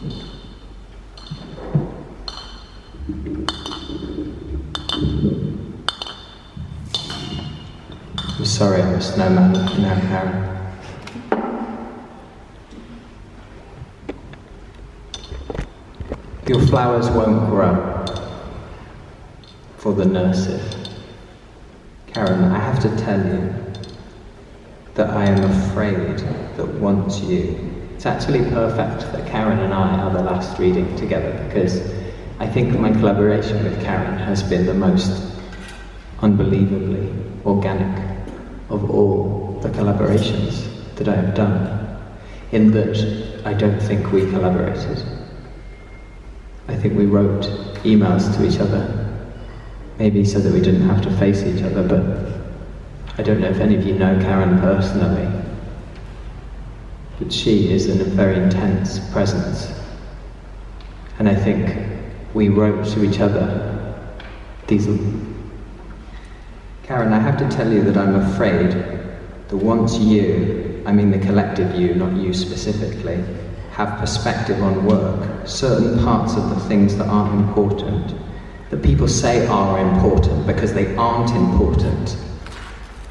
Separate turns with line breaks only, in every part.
I'm sorry I'm a snowman now, Karen. Your flowers won't grow for the nurses. Karen, I have to tell you that I am afraid that once you... It's actually perfect that Karen and I are the last reading together, because I think my collaboration with Karen has been the most unbelievably organic of all the collaborations that I have done, in that I don't think we collaborated. I think we wrote emails to each other, maybe so that we didn't have to face each other, but I don't know if any of you know Karen personally, but she is in a very intense presence. And I think we wrote to each other these... Karen, I have to tell you that I'm afraid that once you, I mean the collective you, not you specifically, have perspective on work, certain parts of the things that aren't important, that people say are important because they aren't important,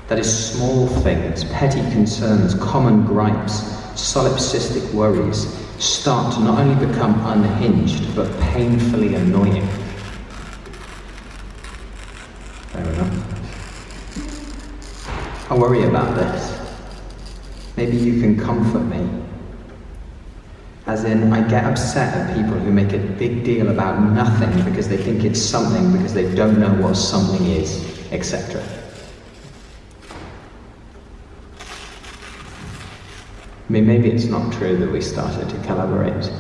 that is small things, petty concerns, common gripes, solipsistic worries, start to not only become unhinged, but painfully annoying. Fair enough. I worry about this. Maybe you can comfort me. As in, I get upset at people who make a big deal about nothing because they think it's something, because they don't know what something is, etc. I mean, maybe it's not true that we started to collaborate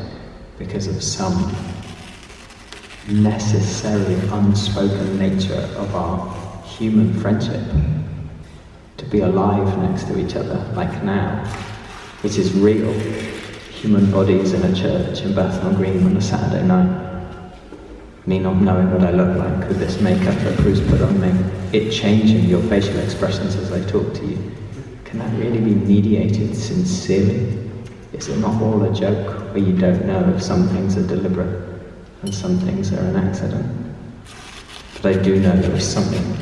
because of some necessarily unspoken nature of our human friendship. To be alive next to each other, like now, which is real. Human bodies in a church in Bethnal Green on a Saturday night. Me not knowing what I look like with this makeup that Bruce put on me. It changing your facial expressions as I talk to you. Can that really be mediated sincerely? Is it not all a joke where you don't know if some things are deliberate and some things are an accident? But I do know there is something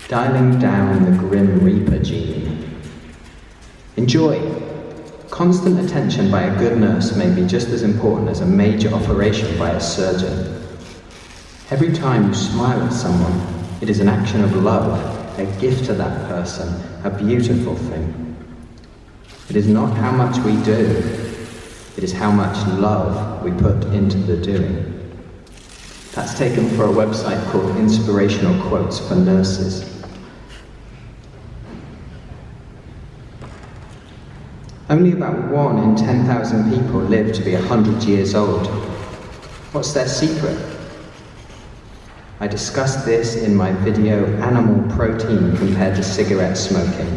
dialing down the Grim Reaper gene. Enjoy. Constant attention by a good nurse may be just as important as a major operation by a surgeon. Every time you smile at someone, it is an action of love, a gift to that person, a beautiful thing. It is not how much we do, it is how much love we put into the doing. That's taken from a website called Inspirational Quotes for Nurses. Only about 1 in 10,000 people live to be 100 years old. What's their secret? I discussed this in my video, Animal Protein Compared to Cigarette Smoking.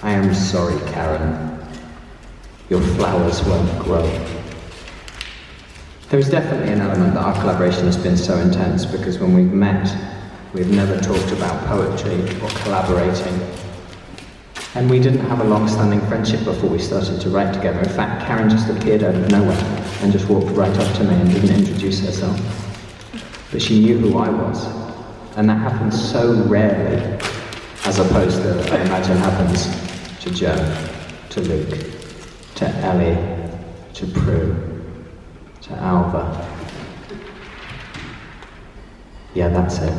I am sorry, Karen. Your flowers won't grow. There is definitely an element that our collaboration has been so intense because when we've met, we've never talked about poetry or collaborating. And we didn't have a long-standing friendship before we started to write together. In fact, Karen just appeared out of nowhere and just walked right up to me and didn't introduce herself. But she knew who I was. And that happens so rarely, as opposed to, I imagine, happens to Joe, to Luke, to Ellie, to Prue, to Alva. Yeah, that's it.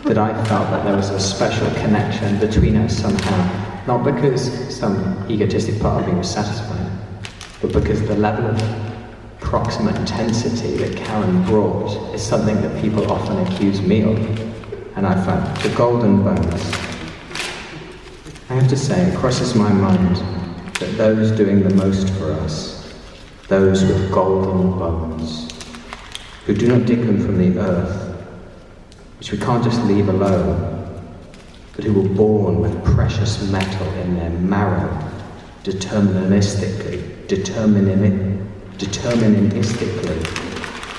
That I felt that there was a special connection between us somehow, not because some egotistic part of me was satisfied, but because the level of proximate intensity that Karen brought is something that people often accuse me of, and I found the golden bones. I have to say, it crosses my mind that those doing the most for us, those with golden bones, who do not dig them from the earth, which we can't just leave alone, but who were born with precious metal in their marrow, deterministically,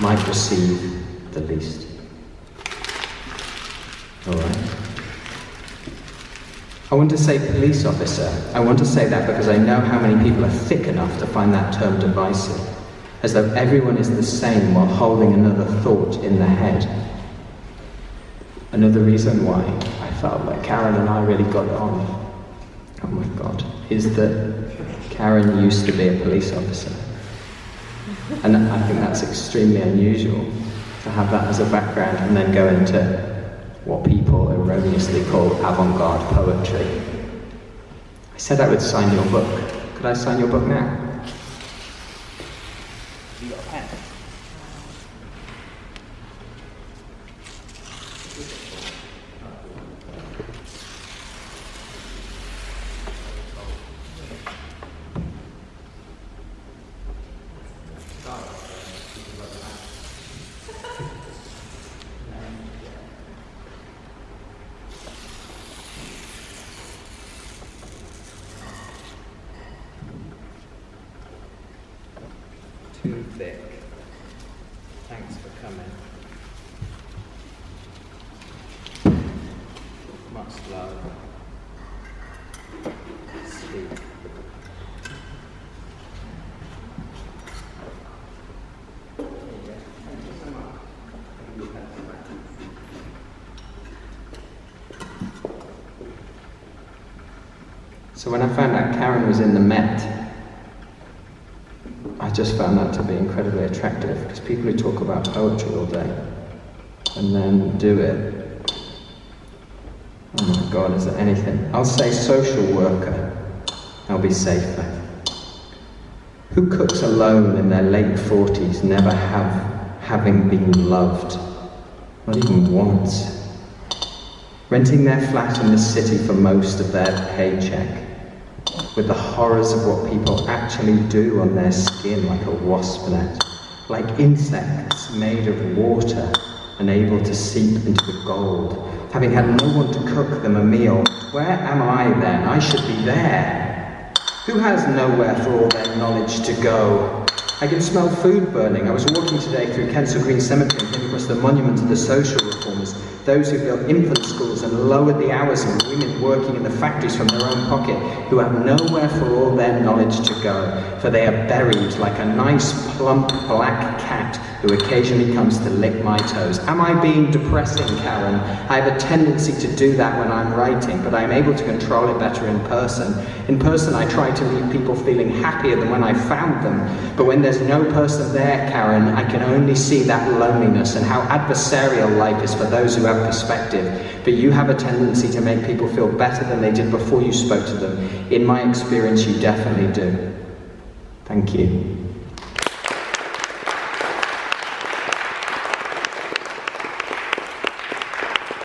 might receive the least. All right? I want to say police officer. I want to say that because I know how many people are thick enough to find that term divisive, as though everyone is the same while holding another thought in the head. Another reason why I felt like Karen and I really got on, oh my God, is that Karen used to be a police officer. And I think that's extremely unusual, to have that as a background and then go into what people erroneously call avant-garde poetry. I said I would sign your book. Could I sign your book now?
You got a pen?
Too thick. Thanks for coming. Much love. Sleep. So when I found out Karen was in the Met, I just found that to be incredibly attractive, because people who talk about poetry all day and then do it, oh my God, is there anything? I'll say social worker, I'll be safer. Who cooks alone in their late 40s, never having been loved, not even once? Renting their flat in the city for most of their paycheck, with the horrors of what people actually do on their skin, like a wasp net, like insects made of water, unable to seep into the gold, having had no one to cook them a meal. Where am I then? I should be there. Who has nowhere for all their knowledge to go? I can smell food burning. I was walking today through Kensal Green Cemetery and came across the monument of the social reformers, those who built infant schools and lowered the hours of women working in the factories from their own pocket, who have nowhere for all their knowledge to go, for they are buried like a nice plump black cat who occasionally comes to lick my toes. Am I being depressing, Karen? I have a tendency to do that when I'm writing, but I'm able to control it better in person. In person, I try to leave people feeling happier than when I found them, but when there's no person there, Karen, I can only see that loneliness and how adversarial life is for those who have perspective. But you have a tendency to make people feel better than they did before you spoke to them. In my experience, you definitely do. Thank you.